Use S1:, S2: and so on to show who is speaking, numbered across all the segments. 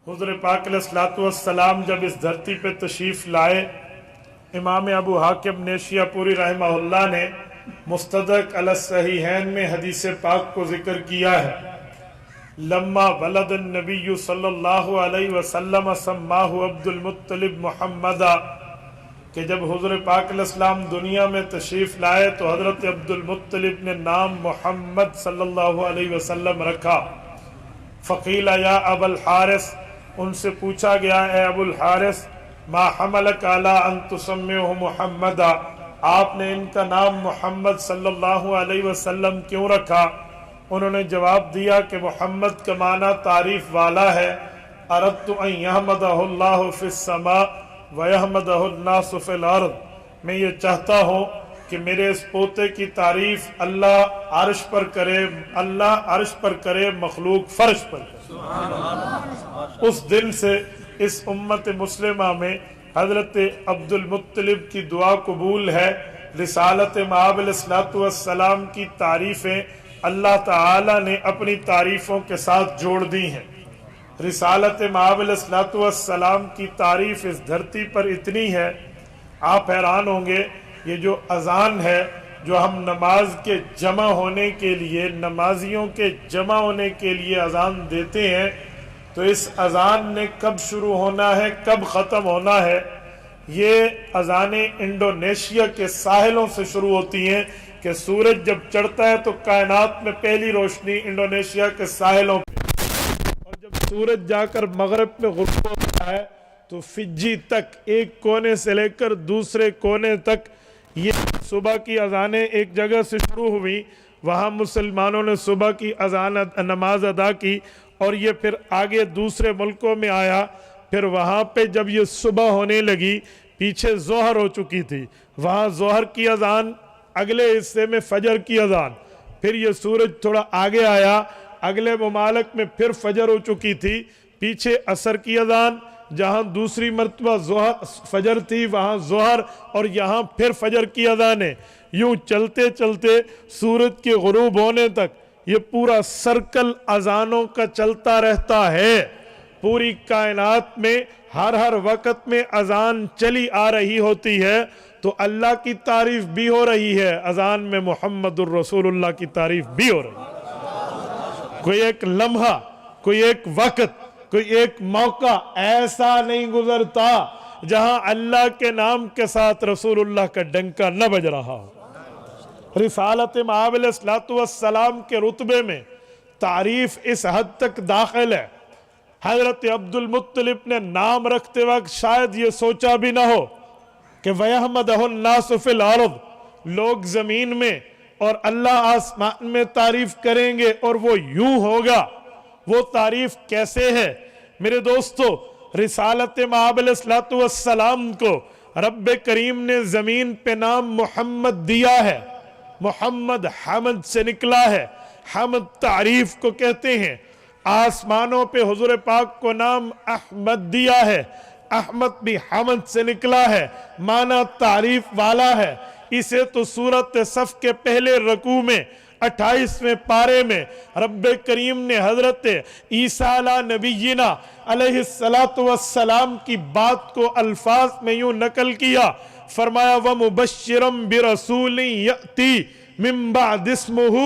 S1: حضور پاک علیہ الصلوۃ والسلام جب اس دھرتی پہ تشریف لائے، امام ابو حاتم نیشی پوری رحمہ اللہ نے مستدرک علی الصحیحین میں حدیث پاک کو ذکر کیا ہے۔ لما ولد النبی صلی اللہ علیہ وسلم سماہ عبد المطلب محمدا، کہ جب حضور پاک علیہ السلام دنیا میں تشریف لائے تو حضرت عبد المطلب نے نام محمد صلی اللہ علیہ وسلم رکھا۔ فقیل یا ابا الحارث، ان سے پوچھا گیا اے ابو الحارث، ما حملک علی ان تسمیہ محمدا، آپ نے ان کا نام محمد صلی اللہ علیہ وسلم کیوں رکھا؟ انہوں نے جواب دیا کہ محمد کا معنی تعریف والا ہے، اردت ان یحمدہ اللہ فی السماء ویحمدہ الناس فی الارض، میں یہ چاہتا ہوں کہ میرے اس پوتے کی تعریف اللہ عرش پر کرے مخلوق فرش پر کرے۔ اس دن سے اس امت مسلمہ میں حضرت عبد المطلب کی دعا قبول ہے۔ رسالت مآب علیہ الصلوۃ والسلام کی تعریفیں اللہ تعالی نے اپنی تعریفوں کے ساتھ جوڑ دی ہیں۔ رسالت مآب علیہ الصلوۃ والسلام کی تعریف اس دھرتی پر اتنی ہے، آپ حیران ہوں گے۔ یہ جو اذان ہے، جو ہم نماز کے جمع ہونے کے لیے، نمازیوں کے جمع ہونے کے لیے اذان دیتے ہیں، تو اس اذان نے کب شروع ہونا ہے، کب ختم ہونا ہے؟ یہ اذانیں انڈونیشیا کے ساحلوں سے شروع ہوتی ہیں کہ سورج جب چڑھتا ہے تو کائنات میں پہلی روشنی انڈونیشیا کے ساحلوں پہ، اور جب سورج جا کر مغرب میں غروب ہوتا ہے تو فجی تک، ایک کونے سے لے کر دوسرے کونے تک، یہ صبح کی اذانیں ایک جگہ سے شروع ہوئی، وہاں مسلمانوں نے صبح کی اذان نماز ادا کی، اور یہ پھر آگے دوسرے ملکوں میں آیا۔ پھر وہاں پہ جب یہ صبح ہونے لگی، پیچھے ظہر ہو چکی تھی، وہاں ظہر کی اذان، اگلے حصے میں فجر کی اذان، پھر یہ سورج تھوڑا آگے آیا، اگلے ممالک میں پھر فجر ہو چکی تھی، پیچھے عصر کی اذان، جہاں دوسری مرتبہ فجر تھی وہاں ظہر، اور یہاں پھر فجر کی اذانیں، یوں چلتے چلتے سورج کے غروب ہونے تک یہ پورا سرکل اذانوں کا چلتا رہتا ہے۔ پوری کائنات میں ہر وقت میں اذان چلی آ رہی ہوتی ہے، تو اللہ کی تعریف بھی ہو رہی ہے، اذان میں محمد الرسول اللہ کی تعریف بھی ہو رہی ہے۔ کوئی ایک لمحہ، کوئی ایک وقت، کوئی ایک موقع ایسا نہیں گزرتا جہاں اللہ کے نام کے ساتھ رسول اللہ کا ڈنکا نہ بج رہا ہو۔ رسالت مآب علیہ الصلوۃ والسلام کے رتبے میں تعریف اس حد تک داخل ہے، حضرت عبد المطلب نے نام رکھتے وقت شاید یہ سوچا بھی نہ ہو کہ وَيَحْمَدَهُ النَّاسُ فِي الْأَرْضِ، لوگ زمین میں اور اللہ آسمان میں تعریف کریں گے، اور وہ یوں ہوگا۔ وہ تعریف کیسے ہے میرے دوستو؟ رسالت مآب علیہ الصلوۃ والسلام کو رب کریم نے زمین پہ نام محمد دیا ہے۔ محمد حمد سے نکلا ہے، حمد تعریف کو کہتے ہیں۔ آسمانوں پہ حضور پاک کو نام احمد دیا ہے، احمد بھی حمد سے نکلا ہے، معنی تعریف والا ہے۔ اسے تو سورۃ صف کے پہلے رکوع میں 28ویں پارے میں رب کریم نے حضرت عیسیٰ علیہ نبینا علیہ السلام کی بات کو الفاظ میں یوں نقل کیا، فرمایا وَمُبَشِّرًا بِرَسُولٍ يَأْتِي مِن بَعْدِ اسْمُهُ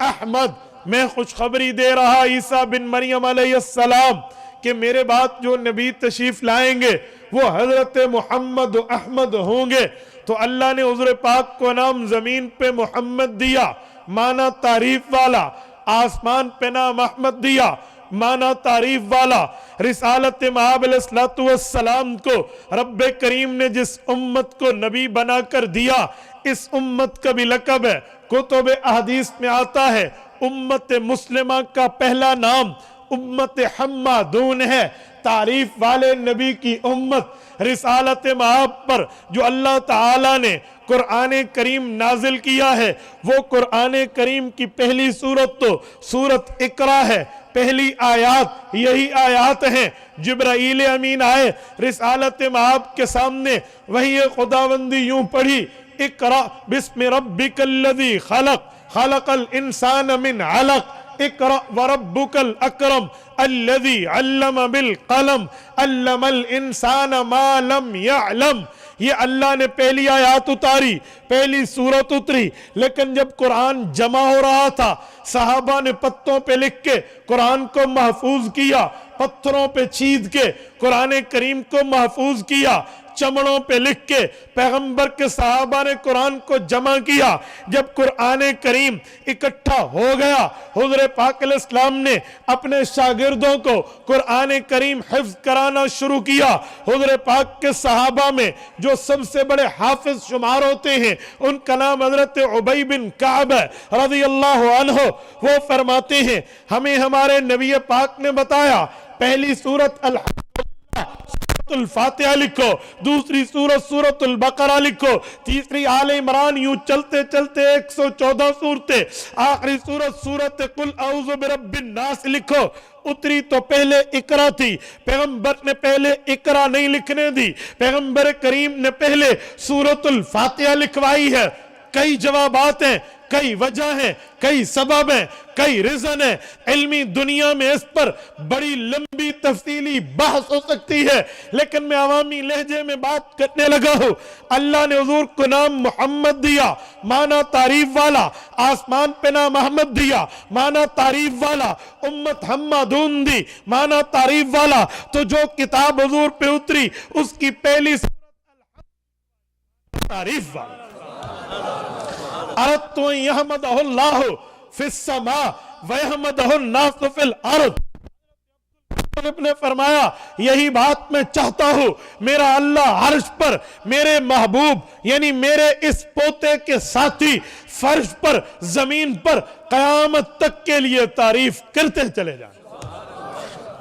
S1: احمد، میں خوشخبری دے رہا عیسیٰ بن مریم علیہ السلام کہ میرے بعد جو نبی تشریف لائیں گے وہ حضرت محمد احمد ہوں گے۔ تو اللہ نے حضور پاک کو نام زمین پہ محمد دیا، معنی تعریف والا، آسمان پہ نام احمد دیا، معنی تعریف والا۔ رسالت مآب علیہ الصلوۃ والسلام کو رب کریم نے جس امت کو نبی بنا کر دیا، اس امت کا بھی لقب ہے، کتب احادیث میں آتا ہے، امت مسلمہ کا پہلا نام امت حمادون ہے، تعریف والے نبی کی امت۔ رسالت مآب پر جو اللہ تعالیٰ نے قرآن کریم نازل کیا ہے، وہ قرآن کریم کی پہلی سورت تو سورت اقرا ہے، پہلی آیات یہی آیات ہیں۔ جبرائیل امین آئے رسالت مآب کے سامنے، وہی خداوندی یوں پڑھی، اقرا بسم ربک الذی خلق خلق الانسان من علق، اقرأ وربک الاکرم الذی علم بالقلم علم الانسان ما لم یعلم. یہ اللہ نے پہلی آیات اتاری، پہلی سورت اتری، لیکن جب قرآن جمع ہو رہا تھا صحابہ نے پتوں پہ لکھ کے قرآن کو محفوظ کیا، پتھروں پہ چھید کے قرآن کریم کو محفوظ کیا، چمڑوں پہ لکھ کے پیغمبر کے صحابہ نے قرآن کو جمع کیا. جب قرآن کریم اکٹھا ہو گیا حضور پاک علیہ السلام نے اپنے شاگردوں کو قرآن کریم حفظ کرانا شروع کیا. حضور پاک کے صحابہ میں جو سب سے بڑے حافظ شمار ہوتے ہیں ان کا نام حضرت عبی بن کعب رضی اللہ عنہ. وہ فرماتے ہیں ہمیں ہمارے نبی پاک نے بتایا پہلی سورت الفاتحہ لکھو، دوسری سورت سورت البقرہ لکھو، تیسری آل عمران، یوں چلتے چلتے 114 سورتیں، آخری سورت سورت قل اعوذ برب الناس لکھو. اتری تو پہلے اقرا تھی، پیغمبر نے پہلے اقرا نہیں لکھنے دی، پیغمبر کریم نے پہلے سورت الفاتحہ لکھوائی ہے. کئی جوابات ہیں، کئی وجہ ہیں، کئی سبب ہیں، کئی ریزن ہیں. علمی دنیا میں اس پر بڑی لمبی تفصیلی بحث ہو سکتی ہے، لیکن میں عوامی لہجے میں بات کرنے لگا ہوں. اللہ نے حضور کو نام محمد دیا، معنی تعریف والا. آسمان پہ نام احمد دیا، معنی تعریف والا. امت حمادون دی، معنی تعریف والا. تو جو کتاب حضور پہ اتری اس کی پہلی تعریف والا. اردت ان یحمدہ اللہ فی السماء ویحمدہ الناس فی الارض. نے فرمایا یہی بات میں چاہتا ہوں، میرا اللہ عرش پر میرے محبوب یعنی میرے اس پوتے کے ساتھی فرش پر زمین پر قیامت تک کے لیے تعریف کرتے چلے جائیں.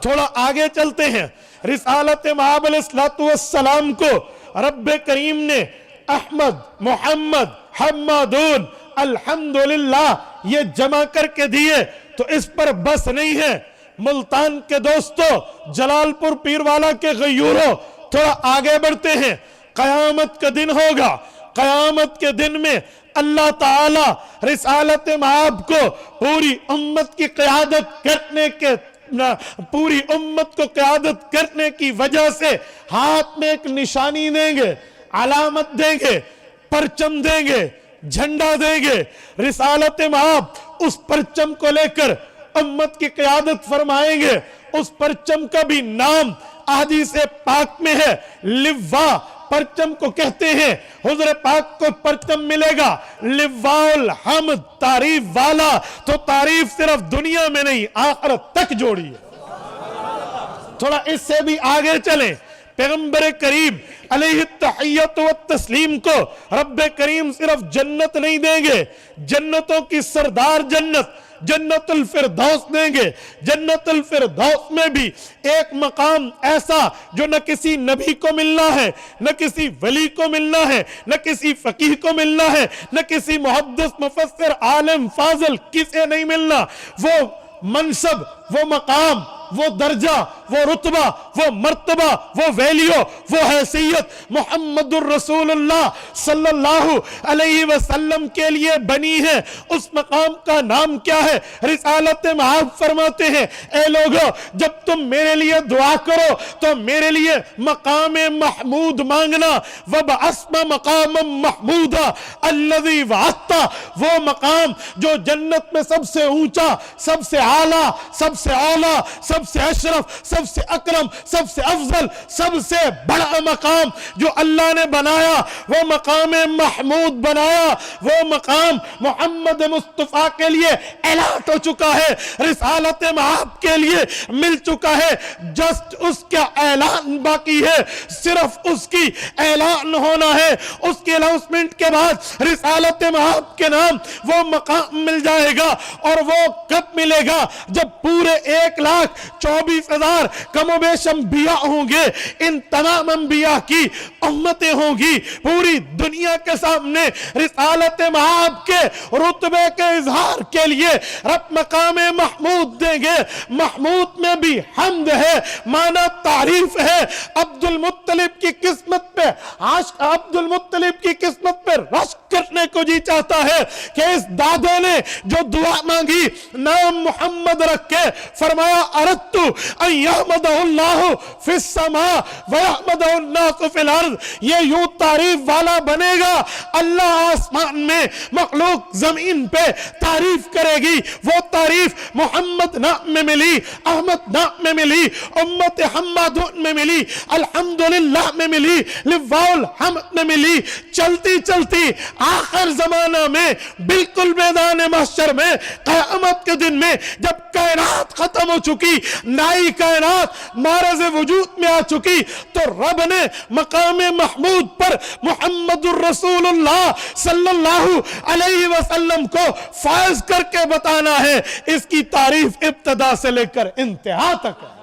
S1: تھوڑا آگے چلتے ہیں. رسالت مآب علیہ السلام کو رب کریم نے احمد، محمد، حمادون، الحمدللہ یہ جمع کر کے دیے. تو اس پر بس نہیں ہے. ملتان کے دوستو، جلال پور پیروالا کے غیورو، تھوڑا آگے بڑھتے ہیں. قیامت کا دن ہوگا. قیامت کے دن میں اللہ تعالی رسالت مآب کو پوری امت کی قیادت کرنے کے پوری امت کو قیادت کرنے کی وجہ سے ہاتھ میں ایک نشانی دیں گے، علامت دیں گے، پرچم دیں گے، جھنڈا دیں گے. رسالت مآب اس پرچم کو لے کر امت کی قیادت فرمائیں گے. اس پرچم کا بھی نام احادیث پاک میں ہے، لواء. پرچم کو کہتے ہیں. حضور پاک کو پرچم ملے گا لواء الحمد، تعریف والا. تو تعریف صرف دنیا میں نہیں آخرت تک جوڑی ہے. تھوڑا اس سے بھی آگے چلیں. پیغمبر کریم علیہ التحیت والتسلیم کو رب کریم صرف جنت نہیں دیں گے، جنتوں کی سردار جنت جنت الفردوس دیں گے. جنت الفردوس میں بھی ایک مقام ایسا جو نہ کسی نبی کو ملنا ہے، نہ کسی ولی کو ملنا ہے، نہ کسی فقیہ کو ملنا ہے، نہ کسی محدث مفسر عالم فاضل کسے نہیں ملنا. وہ منصب، وہ مقام، وہ درجہ، وہ رتبہ، وہ مرتبہ، وہ ویلیو، وہ حیثیت محمد الرسول اللہ صلی اللہ علیہ وسلم کے لیے بنی ہے. اس مقام کا نام کیا ہے؟ رسالت مآب فرماتے ہیں اے لوگو جب تم میرے لیے دعا کرو تو میرے لیے مقام محمود مانگنا. وَبَعَثْمَ مَقَامًا مَحْمُودًا الَّذِي وَعَدْتَ، وہ مقام جو جنت میں سب سے اونچا، سب سے اعلیٰ، سب سے اولا، سب سے اشرف، سب سے اکرم، سب سے افضل، سب سے بڑا مقام جو اللہ نے بنایا، وہ مقام محمود بنایا. وہ مقام محمد مصطفیٰ کے لیے اعلان ہو چکا ہے، رسالت مآب کے لیے مل چکا ہے. جسٹ اس کا اعلان باقی ہے، صرف اس کی اعلان ہونا ہے. اس کے اناؤنسمنٹ کے بعد رسالت مآب کے نام وہ مقام مل جائے گا. اور وہ کب ملے گا؟ جب پورے 1,24,000 کم و بیش انبیاء ہوں گے. ان تمام انبیاء کی امتیں ہوں گی. پوری دنیا کے سامنے رسالت مآب کے رتبے کے اظہار کے لیے رب مقام محمود دیں گے. محمود میں بھی حمد ہے، معنی تعریف ہے. عبد المطلب کی قسمت پہ رشک کرنے کو جی چاہتا ہے کہ اس دادے نے جو دعا مانگی نام محمد رکھ کے فرمایا اردت ان یحمدہ اللہ فی السماء ویحمدہ الناس فی الارض، یہ یوں تعریف والا بنے گا، اللہ آسمان میں مخلوق زمین پہ تعریف کرے گی، وہ تعریف محمد نام میں ملی، احمد نام میں ملی، امت حماد میں ملی، الحمدللہ میں ملی، لواء الحمد میں ملی، چلتی چلتی آخر زمانہ میں بالکل میدان محشر میں قیامت کے دن میں جب کائنات ختم ہو چکی، نائی کائنات معرض وجود میں آ چکی، تو رب نے مقام محمود پر محمد الرسول اللہ صلی اللہ علیہ وسلم کو فائز کر کے بتانا ہے، اس کی تعریف ابتدا سے لے کر انتہا تک ہے۔